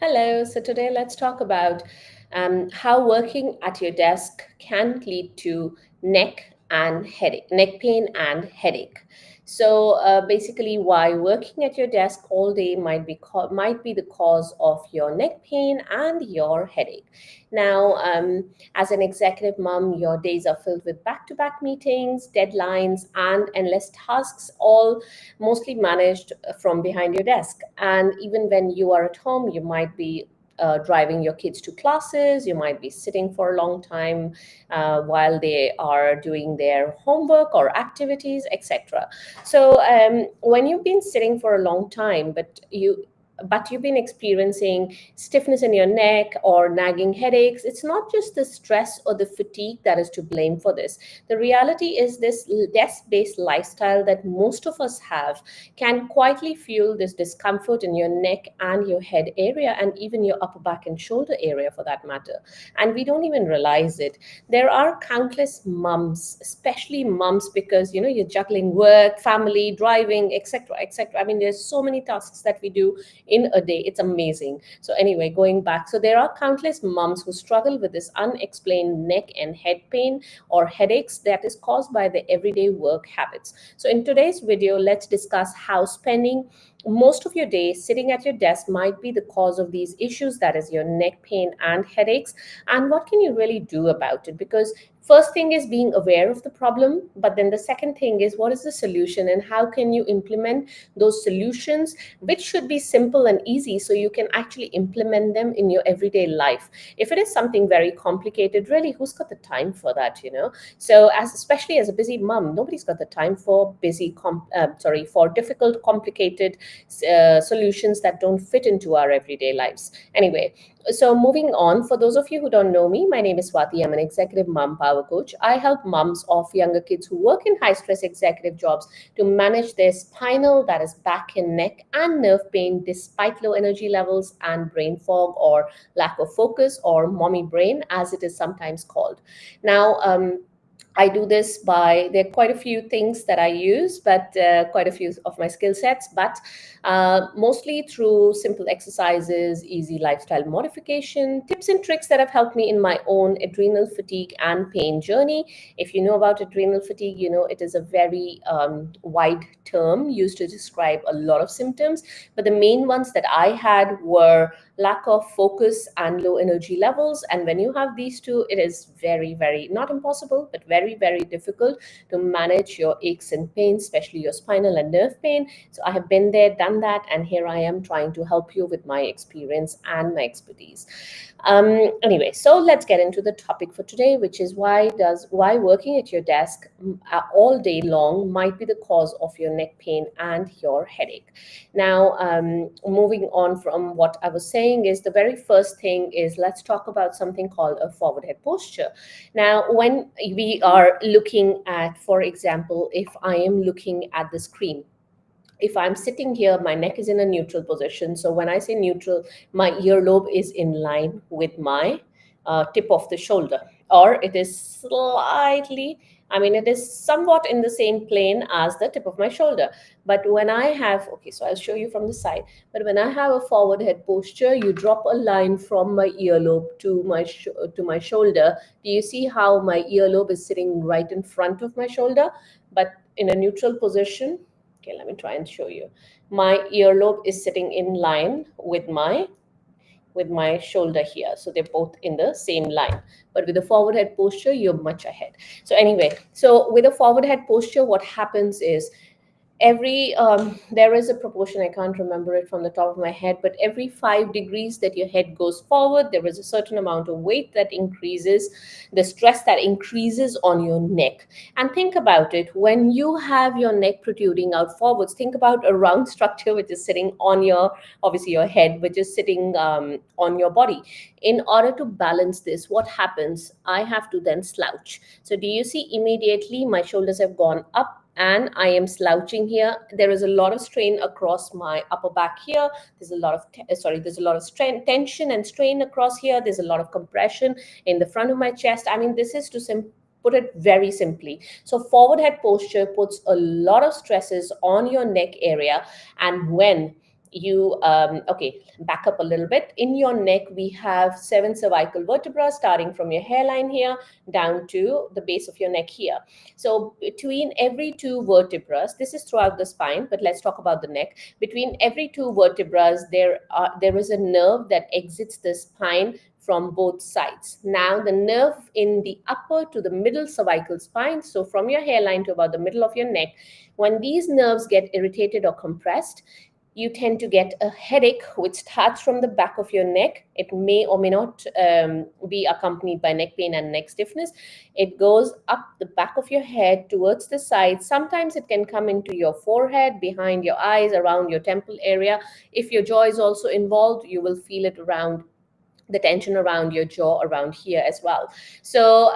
Hello. So today let's talk about how working at your desk can lead to neck pain and headache. So basically, why working at your desk all day might be the cause of your neck pain and your headache. Now, as an executive mom, your days are filled with back-to-back meetings, deadlines, and endless tasks, all mostly managed from behind your desk. And even when you are at home, you might be driving your kids to classes, you might be sitting for a long time while they are doing their homework or activities, etc. So when you've been sitting for a long time, but you've been experiencing stiffness in your neck or nagging headaches, it's not just the stress or the fatigue that is to blame for this. The reality is this desk based lifestyle that most of us have can quietly fuel this discomfort in your neck and your head area, and even your upper back and shoulder area for that matter. And we don't even realize it. There are countless mums, especially mums, because you're juggling work, family, driving, etc., etc. I mean, there's so many tasks that we do in a day. It's amazing. So anyway, going back, so there are countless moms who struggle with this unexplained neck and head pain or headaches that is caused by the everyday work habits. So in today's video, let's discuss how spending most of your day sitting at your desk might be the cause of these issues, that is your neck pain and headaches, and what can you really do about it. Because first thing is being aware of the problem, but then the second thing is what is the solution and how can you implement those solutions, which should be simple and easy so you can actually implement them in your everyday life. If it is something very complicated, really, who's got the time for that? So especially as a busy mom, nobody's got the time for for difficult, complicated solutions that don't fit into our everyday lives. Anyway, so moving on, for those of you who don't know me, my name is Swati. I'm an executive mom power coach. I help moms of younger kids who work in high stress executive jobs to manage their spinal, that is back and neck, and nerve pain despite low energy levels and brain fog or lack of focus, or mommy brain as it is sometimes called. Now, I do this by, there are quite a few things that I use, but quite a few of my skill sets, but mostly through simple exercises, easy lifestyle modification, tips and tricks that have helped me in my own adrenal fatigue and pain journey. If you know about adrenal fatigue, you know it is a very wide term used to describe a lot of symptoms, but the main ones that I had were lack of focus and low energy levels. And when you have these two, it is very, very, not impossible, but very, very difficult to manage your aches and pains, especially your spinal and nerve pain. So I have been there, done that, and here I am trying to help you with my experience and my expertise. Anyway, so let's get into the topic for today, which is why working at your desk all day long might be the cause of your neck pain and your headache. Now, moving on from what I was saying, is the very first thing is, let's talk about something called a forward head posture. Now, when we are looking at, for example, if I am looking at the screen, if I'm sitting here, my neck is in a neutral position. So when I say neutral, my earlobe is in line with my tip of the shoulder, or it is slightly, I mean, it is somewhat in the same plane as the tip of my shoulder. But when I have, okay, so I'll show you from the side. But when I have a forward head posture, you drop a line from my earlobe to my shoulder. Do you see how my earlobe is sitting right in front of my shoulder, but in a neutral position? Okay, let me try and show you. My earlobe is sitting in line with my shoulder here. So they're both in the same line. But with a forward head posture, you're much ahead. So anyway, so with a forward head posture, what happens is, there is a proportion, I can't remember it from the top of my head, but every 5 degrees that your head goes forward, there is a certain amount of weight that increases, the stress that increases on your neck. And think about it, when you have your neck protruding out forwards, think about a round structure which is sitting on your, obviously your head, which is sitting on your body. In order to balance this, what happens? I have to then slouch. So do you see, immediately my shoulders have gone up and I am slouching here. There is a lot of strain across my upper back here. There's a lot of tension and strain across here. There's a lot of compression in the front of my chest. I mean, this is to put it very simply. So forward head posture puts a lot of stresses on your neck area. And when okay, back up a little bit. In your neck, we have 7 cervical vertebrae starting from your hairline here down to the base of your neck here. So between every 2 vertebrae, this is throughout the spine, but let's talk about the neck. Between every 2 vertebrae, there is a nerve that exits the spine from both sides. Now, the nerve in the upper to the middle cervical spine, so from your hairline to about the middle of your neck, when these nerves get irritated or compressed, you tend to get a headache which starts from the back of your neck. It may or may not be accompanied by neck pain and neck stiffness. It goes up the back of your head towards the side. Sometimes it can come into your forehead, behind your eyes, around your temple area. If your jaw is also involved, you will feel it around the tension around your jaw, around here as well. So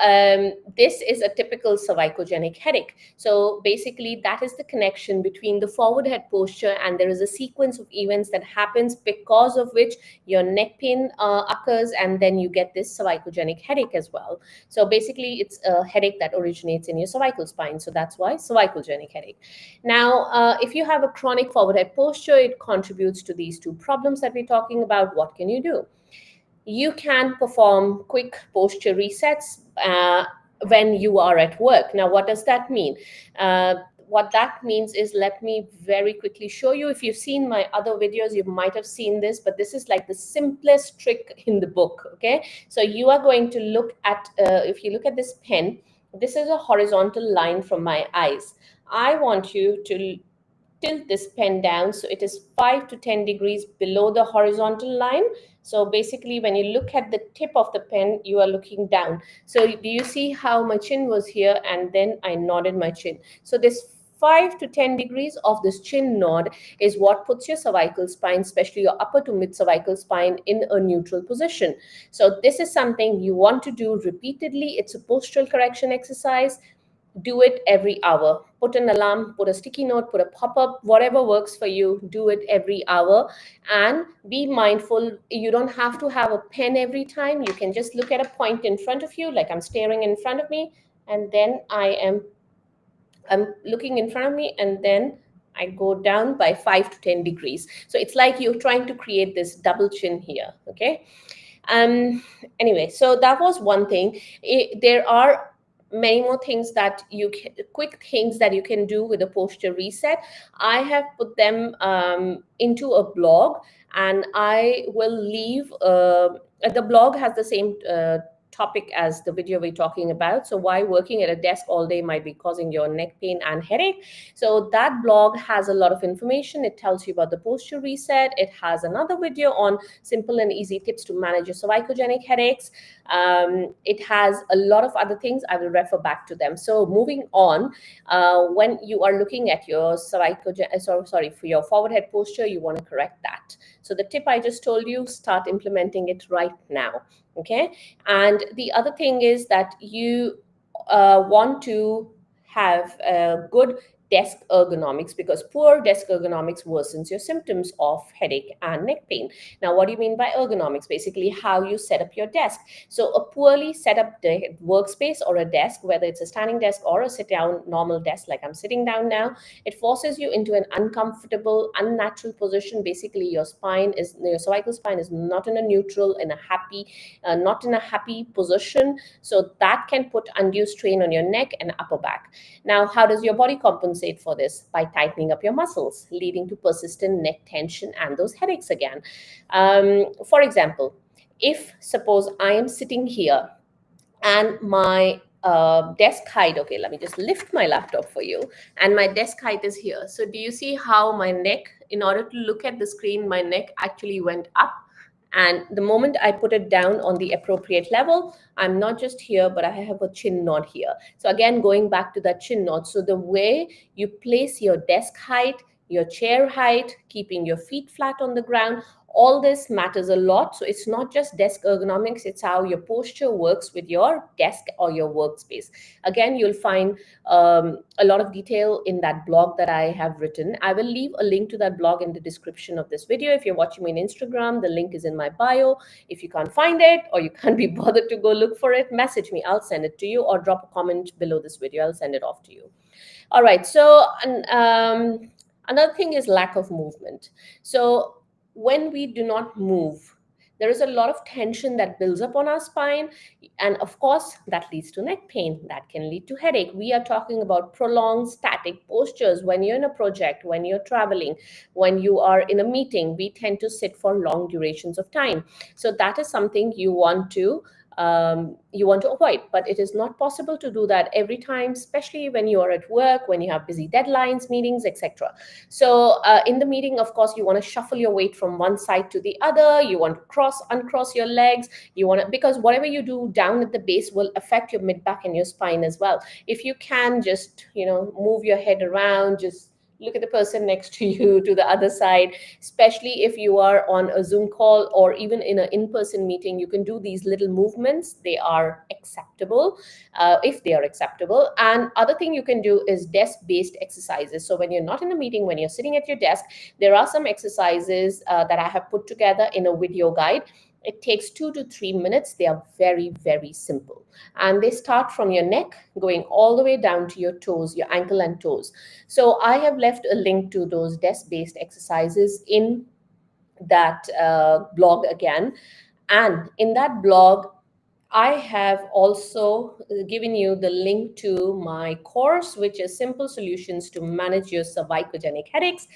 this is a typical cervicogenic headache. So basically, that is the connection between the forward head posture, and there is a sequence of events that happens because of which your neck pain occurs, and then you get this cervicogenic headache as well. So basically, it's a headache that originates in your cervical spine. So that's why cervicogenic headache. Now, if you have a chronic forward head posture, it contributes to these 2 problems that we're talking about. What can you do? You can perform quick posture resets when you are at work. Now, what does that mean? What that means is, let me very quickly show you. If you've seen my other videos, you might have seen this, but this is like the simplest trick in the book, okay? So you are going to look at, if you look at this pen, this is a horizontal line from my eyes. I want you to tilt this pen down so it is 5 to 10 degrees below the horizontal line. So basically, when you look at the tip of the pen, you are looking down. So do you see how my chin was here and then I nodded my chin? So this 5 to 10 degrees of this chin nod is what puts your cervical spine, especially your upper to mid cervical spine, in a neutral position. So this is something you want to do repeatedly. It's a postural correction exercise. Do it every hour. Put an alarm, put a sticky note, put a pop-up, whatever works for you. Do it every hour, and be mindful. You don't have to have a pen every time. You can just look at a point in front of you, like I'm staring in front of me, and then I'm looking in front of me, and then I go down by 5 to 10 degrees. So it's like you're trying to create this double chin here, okay? Anyway, so that was one thing. There are many more things that quick things that you can do with a posture reset. I have put them into a blog, and I will leave, the blog has the same topic as the video we're talking about. So why working at a desk all day might be causing your neck pain and headache. So that blog has a lot of information. It tells you about the posture reset. It has another video on simple and easy tips to manage your cervicogenic headaches. It has a lot of other things. I will refer back to them. So moving on, when you are looking at your for your forward head posture, you want to correct that. So the tip I just told you, start implementing it right now. Okay. And the other thing is that you want to have a good desk ergonomics, because poor desk ergonomics worsens your symptoms of headache and neck pain. Now, what do you mean by ergonomics? Basically, how you set up your desk. So a poorly set up workspace or a desk, whether it's a standing desk or a sit down normal desk like I'm sitting down now, it forces you into an uncomfortable, unnatural position. Basically, your cervical spine is not in a neutral, not in a happy position. So that can put undue strain on your neck and upper back. Now, how does your body compensate for this? By tightening up your muscles, leading to persistent neck tension and those headaches again. For example, if suppose I am sitting here and my desk height, okay, let me just lift my laptop for you, and my desk height is here. So do you see how my neck, in order to look at the screen, my neck actually went up? And the moment I put it down on the appropriate level, I'm not just here, but I have a chin nod here. So again, going back to that chin nod. So the way you place your desk height, your chair height, keeping your feet flat on the ground, all this matters a lot. So it's not just desk ergonomics, it's how your posture works with your desk or your workspace. Again, you'll find a lot of detail in that blog that I have written. I will leave a link to that blog in the description of this video. If you're watching me on Instagram, the link is in my bio. If you can't find it or you can't be bothered to go look for it, message me. I'll send it to you, or drop a comment below this video. I'll send it off to you. All right. So Another thing is lack of movement. So when we do not move, there is a lot of tension that builds up on our spine. And of course, that leads to neck pain. That can lead to headache. We are talking about prolonged static postures when you're in a project, when you're traveling, when you are in a meeting. We tend to sit for long durations of time. So that is something you want to avoid, but it is not possible to do that every time, especially when you are at work, when you have busy deadlines, meetings, etc. So in the meeting, of course, you want to shuffle your weight from one side to the other. You want to uncross your legs. You want to, because whatever you do down at the base will affect your mid back and your spine as well. If you can just, move your head around, just look at the person next to you to the other side, especially if you are on a Zoom call or even in an in-person meeting. You can do these little movements. They are acceptable, if they are acceptable. And other thing you can do is desk-based exercises. So when you're not in a meeting, when you're sitting at your desk, there are some exercises that I have put together in a video guide. It takes 2 to 3 minutes. They are very, very simple. And they start from your neck, going all the way down to your toes, your ankle and toes. So I have left a link to those desk-based exercises in that blog again. And in that blog, I have also given you the link to my course, which is Simple Solutions to Manage Your Cervicogenic Headaches.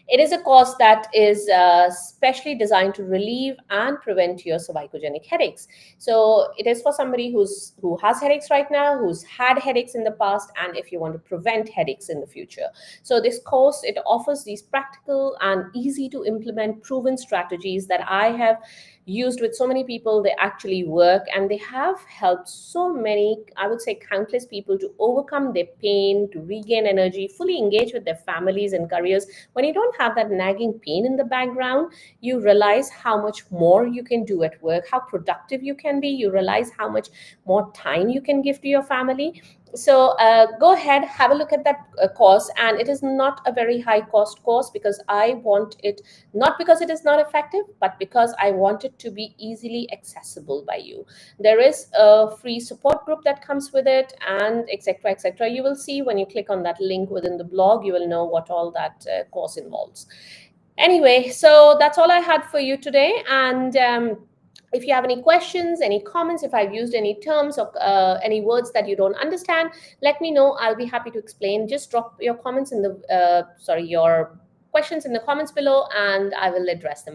It is a course that is specially designed to relieve and prevent your cervicogenic headaches. So it is for somebody who has headaches right now, who's had headaches in the past, and if you want to prevent headaches in the future. So this course, it offers these practical and easy to implement proven strategies that I have used with so many people. They actually work, and they have helped so many, I would say countless people, to overcome their pain, to regain energy, fully engage with their families and careers. When you don't have that nagging pain in the background, you realize how much more you can do at work, how productive you can be. You realize how much more time you can give to your family. So go ahead, have a look at that course. And it is not a very high cost course, because I want it, not because it is not effective, but because I want it to be easily accessible by you. There is a free support group that comes with it, and etc., etc. You will see when you click on that link within the blog. You will know what all that course involves. Anyway, so that's all I had for you today. And if you have any questions, any comments, if I've used any terms or any words that you don't understand, let me know. I'll be happy to explain. Just drop your comments in the your questions in the comments below, and I will address them.